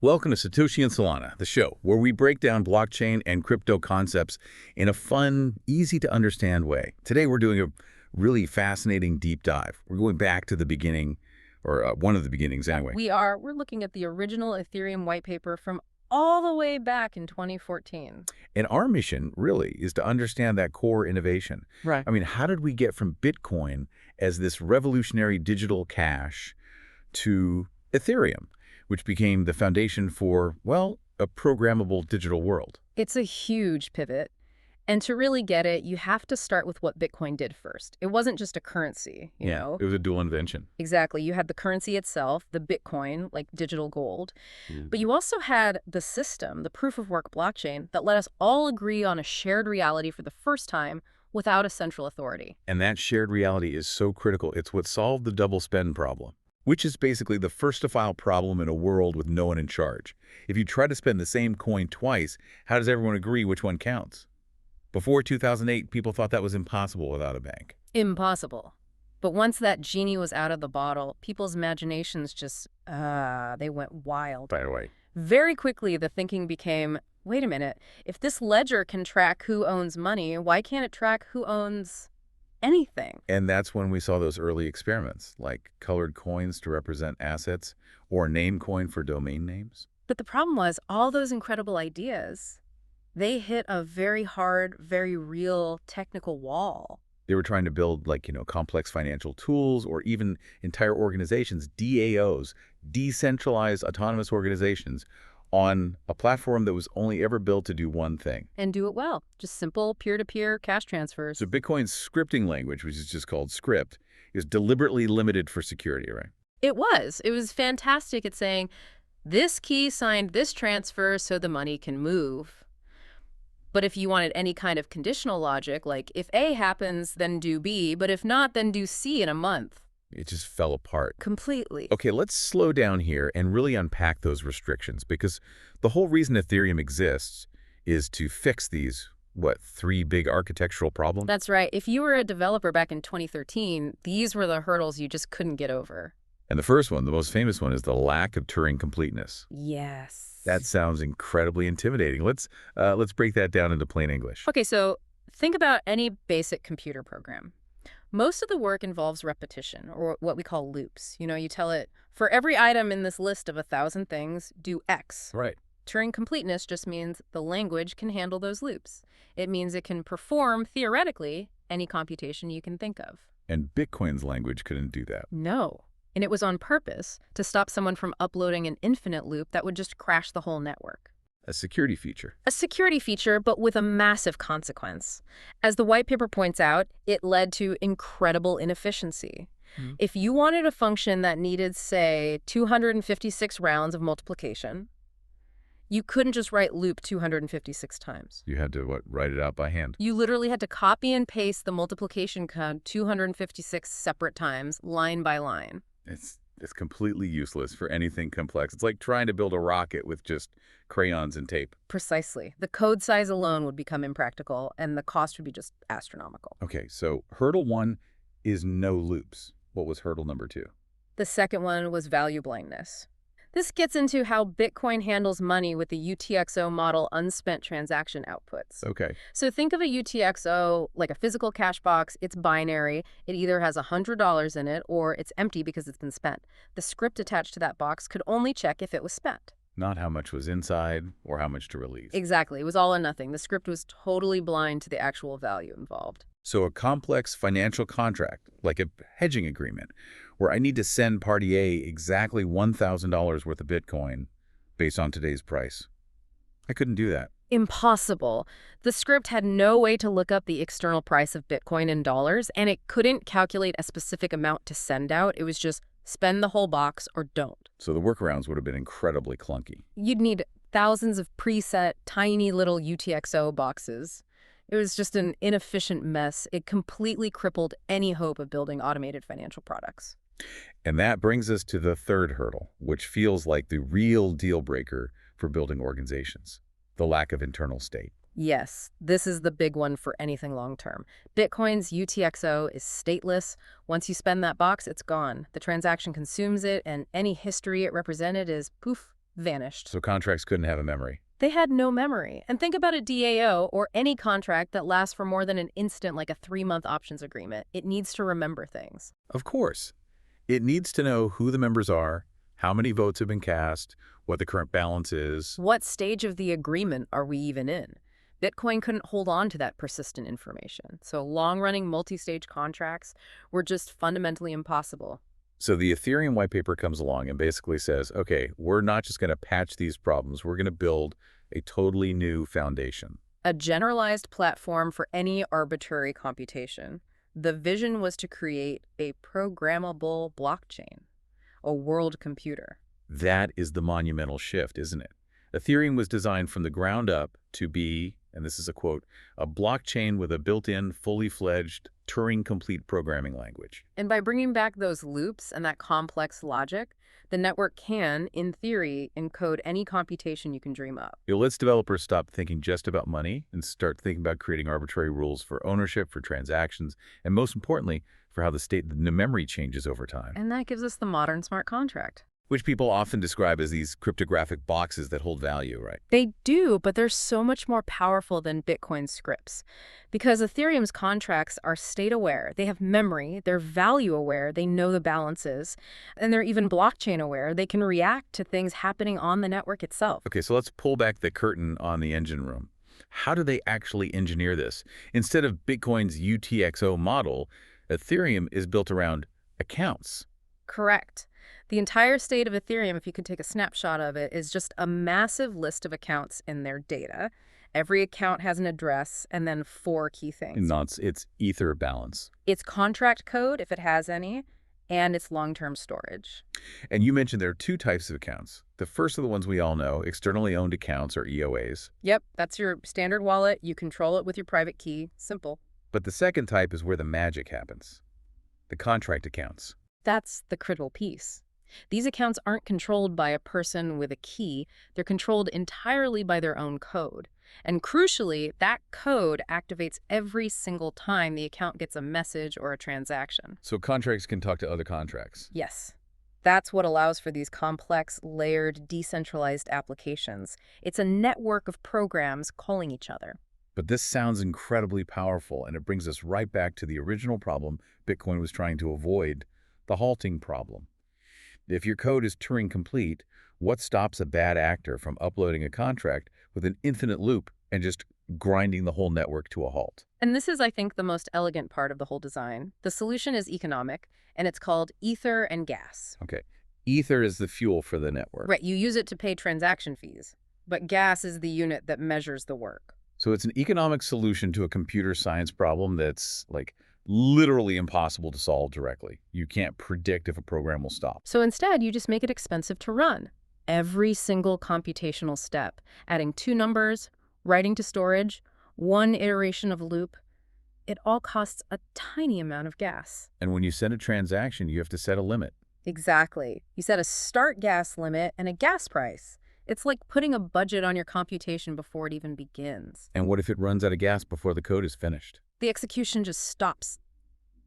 Welcome to Satoshi and Solana, the show where we break down blockchain and crypto concepts in a fun, easy-to-understand way. Today, we're doing a really fascinating deep dive. We're going back to the beginning, or one of the beginnings anyway. We're looking at the original Ethereum whitepaper from all the way back in 2014. And our mission, really, is to understand that core innovation. Right. I mean, how did we get from Bitcoin as this revolutionary digital cash to Ethereum, which became the foundation for, well, a programmable digital world? It's a huge pivot. And to really get it, you have to start with what Bitcoin did first. It wasn't just a currency, you know? It was a dual invention. Exactly. You had the currency itself, the Bitcoin, like digital gold. But you also had the system, the proof-of-work blockchain, that let us all agree on a shared reality for the first time without a central authority. And that shared reality is so critical. It's what solved the double spend problem, which is basically the first-to-file problem in a world with no one in charge. If you try to spend the same coin twice, how does everyone agree which one counts? Before 2008, people thought that was impossible without a bank. Impossible. But once that genie was out of the bottle, people's imaginations just, they went wild. By the way. Very quickly, the thinking became, wait a minute, if this ledger can track who owns money, why can't it track who owns anything? And that's when we saw those early experiments, like colored coins to represent assets or name coin for domain names. But the problem was, all those incredible ideas, they hit a very hard, very real technical wall. They were trying to build, complex financial tools or even entire organizations, DAOs, decentralized autonomous organizations, on a platform that was only ever built to do one thing. And do it well. Just simple peer-to-peer cash transfers. So Bitcoin's scripting language, which is just called script, is deliberately limited for security, right? It was. It was fantastic at saying, this key signed this transfer so the money can move. But if you wanted any kind of conditional logic, like if A happens, then do B, but if not, then do C in a month. It just fell apart. Completely. Okay, let's slow down here and really unpack those restrictions, because the whole reason Ethereum exists is to fix these, three big architectural problems? That's right. If you were a developer back in 2013, these were the hurdles you just couldn't get over. And the first one, the most famous one, is the lack of Turing completeness. Yes. That sounds incredibly intimidating. Let's break that down into plain English. Okay, so think about any basic computer program. Most of the work involves repetition, or what we call loops. You tell it, for every item in this list of 1,000 things, do X. Right. Turing completeness just means the language can handle those loops. It means it can perform, theoretically, any computation you can think of. And Bitcoin's language couldn't do that. No. And it was on purpose to stop someone from uploading an infinite loop that would just crash the whole network. A security feature. A security feature, but with a massive consequence. As the white paper points out, it led to incredible inefficiency. If you wanted a function that needed, say, 256 rounds of multiplication, you couldn't just write loop 256 times. You had to, write it out by hand. You literally had to copy and paste the multiplication code 256 separate times, line by line. It's completely useless for anything complex. It's like trying to build a rocket with just crayons and tape. Precisely. The code size alone would become impractical, and the cost would be just astronomical. Okay, so hurdle 1 is no loops. What was hurdle number 2? The second one was value blindness. This gets into how Bitcoin handles money with the UTXO model unspent transaction outputs. Okay. So think of a UTXO like a physical cash box. It's binary. It either has $100 in it or it's empty because it's been spent. The script attached to that box could only check if it was spent. Not how much was inside or how much to release. Exactly. It was all or nothing. The script was totally blind to the actual value involved. So a complex financial contract, like a hedging agreement, where I need to send party A exactly $1,000 worth of Bitcoin based on today's price. I couldn't do that. Impossible. The script had no way to look up the external price of Bitcoin in dollars, and it couldn't calculate a specific amount to send out. It was just spend the whole box or don't. So the workarounds would have been incredibly clunky. You'd need thousands of preset, tiny little UTXO boxes. It was just an inefficient mess. It completely crippled any hope of building automated financial products. And that brings us to the third hurdle, which feels like the real deal breaker for building organizations: the lack of internal state. Yes, this is the big one for anything long-term. Bitcoin's UTXO is stateless. Once you spend that box, it's gone. The transaction consumes it, and any history it represented is poof, vanished. So contracts couldn't have a memory. They had no memory. And think about a DAO or any contract that lasts for more than an instant, like a 3-month options agreement. It needs to remember things. Of course. It needs to know who the members are, how many votes have been cast, what the current balance is. What stage of the agreement are we even in? Bitcoin couldn't hold on to that persistent information. So long-running multi-stage contracts were just fundamentally impossible. So the Ethereum whitepaper comes along and basically says, okay, we're not just going to patch these problems, we're going to build a totally new foundation. A generalized platform for any arbitrary computation. The vision was to create a programmable blockchain, a world computer. That is the monumental shift, isn't it? Ethereum was designed from the ground up to be, and this is a quote, a blockchain with a built-in, fully-fledged, Turing-complete programming language. And by bringing back those loops and that complex logic, the network can, in theory, encode any computation you can dream up. It lets developers stop thinking just about money and start thinking about creating arbitrary rules for ownership, for transactions, and most importantly, for how the memory changes over time. And that gives us the modern smart contract. Which people often describe as these cryptographic boxes that hold value, right? They do, but they're so much more powerful than Bitcoin scripts. Because Ethereum's contracts are state-aware. They have memory, they're value-aware, they know the balances, and they're even blockchain-aware. They can react to things happening on the network itself. Okay, so let's pull back the curtain on the engine room. How do they actually engineer this? Instead of Bitcoin's UTXO model, Ethereum is built around accounts. Correct. The entire state of Ethereum, if you could take a snapshot of it, is just a massive list of accounts in their data. Every account has an address and then 4 key things. It's ether balance. Its contract code, if it has any, and its long-term storage. And you mentioned there are 2 types of accounts. The first are the ones we all know, externally owned accounts or EOAs. Yep, that's your standard wallet. You control it with your private key. Simple. But the second type is where the magic happens. The contract accounts. That's the critical piece. These accounts aren't controlled by a person with a key. They're controlled entirely by their own code. And crucially, that code activates every single time the account gets a message or a transaction. So contracts can talk to other contracts. Yes. That's what allows for these complex, layered, decentralized applications. It's a network of programs calling each other. But this sounds incredibly powerful, and it brings us right back to the original problem Bitcoin was trying to avoid, the halting problem. If your code is Turing complete, what stops a bad actor from uploading a contract with an infinite loop and just grinding the whole network to a halt? And this is, I think, the most elegant part of the whole design. The solution is economic, and it's called ether and gas. Okay. Ether is the fuel for the network. Right, you use it to pay transaction fees. But gas is the unit that measures the work. So it's an economic solution to a computer science problem that's like literally impossible to solve directly. You can't predict if a program will stop. So instead, you just make it expensive to run. Every single computational step, adding 2 numbers, writing to storage, 1 iteration of loop, it all costs a tiny amount of gas. And when you send a transaction, you have to set a limit. Exactly. You set a start gas limit and a gas price. It's like putting a budget on your computation before it even begins. And what if it runs out of gas before the code is finished? The execution just stops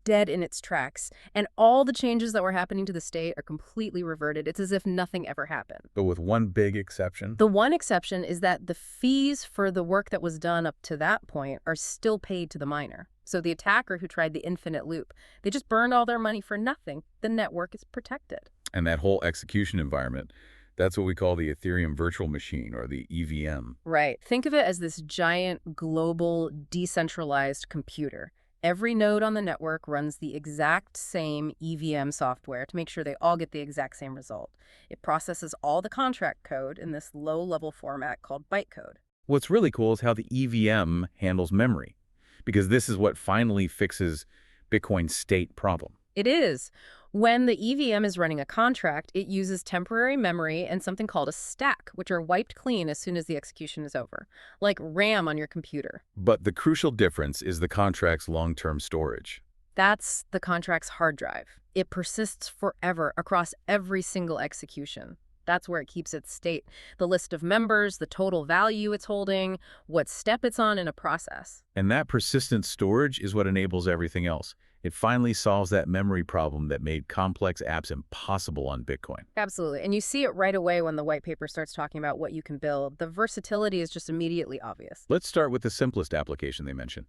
dead in its tracks, and all the changes that were happening to the state are completely reverted. It's as if nothing ever happened. But with one big exception. The one exception is that the fees for the work that was done up to that point are still paid to the miner. So the attacker who tried the infinite loop, they just burned all their money for nothing. The network is protected. And that whole execution environment, that's what we call the Ethereum virtual machine, or the EVM. Right. Think of it as this giant, global, decentralized computer. Every node on the network runs the exact same EVM software to make sure they all get the exact same result. It processes all the contract code in this low-level format called bytecode. What's really cool is how the EVM handles memory, because this is what finally fixes Bitcoin's state problem. It is. When the EVM is running a contract, it uses temporary memory and something called a stack, which are wiped clean as soon as the execution is over, like RAM on your computer. But the crucial difference is the contract's long-term storage. That's the contract's hard drive. It persists forever across every single execution. That's where it keeps its state, the list of members, the total value it's holding, what step it's on in a process. And that persistent storage is what enables everything else. It finally solves that memory problem that made complex apps impossible on Bitcoin. Absolutely. And you see it right away when the white paper starts talking about what you can build. The versatility is just immediately obvious. Let's start with the simplest application they mention,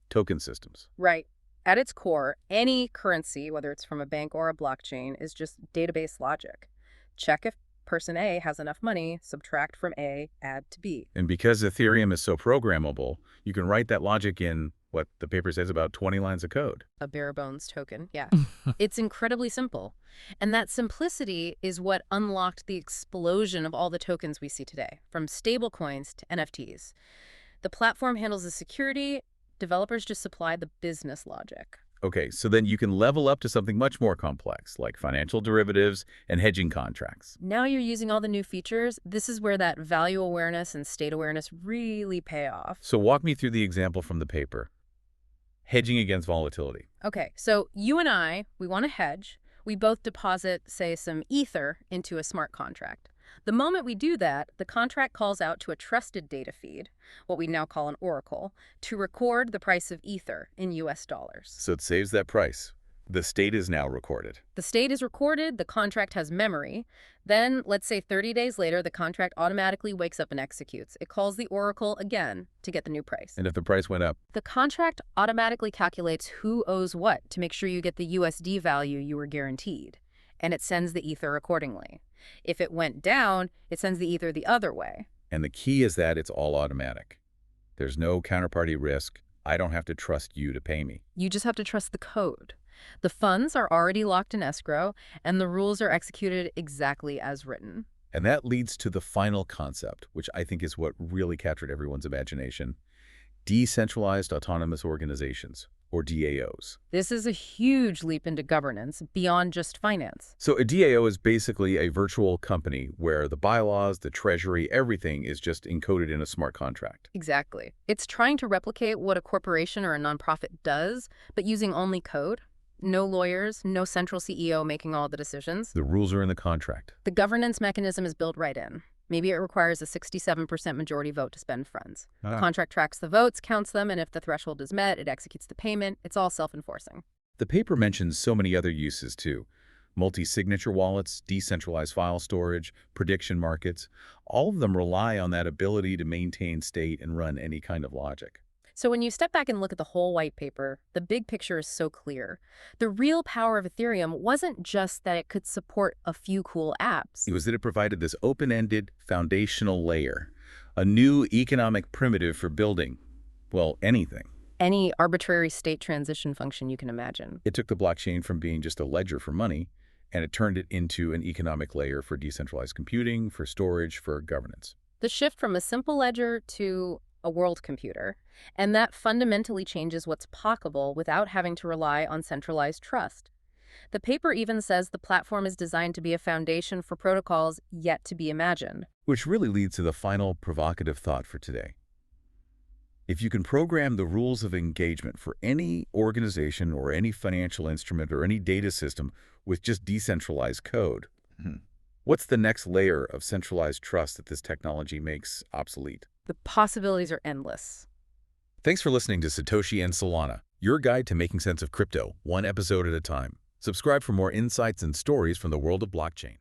token systems. Right. At its core, any currency, whether it's from a bank or a blockchain, is just database logic. Check if person A has enough money, subtract from A, add to B. And because Ethereum is so programmable, you can write that logic in, what the paper says, about 20 lines of code. A bare bones token, yeah. It's incredibly simple. And that simplicity is what unlocked the explosion of all the tokens we see today, from stablecoins to NFTs. The platform handles the security, developers just supply the business logic. Okay, so then you can level up to something much more complex, like financial derivatives and hedging contracts. Now you're using all the new features. This is where that value awareness and state awareness really pay off. So walk me through the example from the paper. Hedging against volatility. Okay, so you and I, we want to hedge. We both deposit, say, some Ether into a smart contract. The moment we do that, the contract calls out to a trusted data feed, what we now call an oracle, to record the price of Ether in US dollars. So it saves that price. The state is now recorded. The state is recorded, the contract has memory. Then, let's say 30 days later, the contract automatically wakes up and executes. It calls the oracle again to get the new price. And if the price went up? The contract automatically calculates who owes what to make sure you get the USD value you were guaranteed. And it sends the Ether accordingly. If it went down, it sends the Ether the other way. And the key is that it's all automatic. There's no counterparty risk. I don't have to trust you to pay me. You just have to trust the code. The funds are already locked in escrow, and the rules are executed exactly as written. And that leads to the final concept, which I think is what really captured everyone's imagination. Decentralized autonomous organizations, or DAOs. This is a huge leap into governance beyond just finance. So a DAO is basically a virtual company where the bylaws, the treasury, everything is just encoded in a smart contract. Exactly. It's trying to replicate what a corporation or a nonprofit does, but using only code. No lawyers, no central CEO making all the decisions. The rules are in the contract. The governance mechanism is built right in. Maybe it requires a 67% majority vote to spend funds. The contract tracks the votes, counts them, and if the threshold is met, it executes the payment. It's all self-enforcing. The paper mentions so many other uses, too. Multi-signature wallets, decentralized file storage, prediction markets. All of them rely on that ability to maintain state and run any kind of logic. So when you step back and look at the whole white paper, the big picture is so clear. The real power of Ethereum wasn't just that it could support a few cool apps. It was that it provided this open-ended foundational layer, a new economic primitive for building, well, anything. Any arbitrary state transition function you can imagine. It took the blockchain from being just a ledger for money, and it turned it into an economic layer for decentralized computing, for storage, for governance. The shift from a simple ledger to a world computer, and that fundamentally changes what's possible without having to rely on centralized trust. The paper even says the platform is designed to be a foundation for protocols yet to be imagined. Which really leads to the final provocative thought for today. If you can program the rules of engagement for any organization or any financial instrument or any data system with just decentralized code, what's the next layer of centralized trust that this technology makes obsolete? The possibilities are endless. Thanks for listening to Satoshi and Solana, your guide to making sense of crypto, one episode at a time. Subscribe for more insights and stories from the world of blockchain.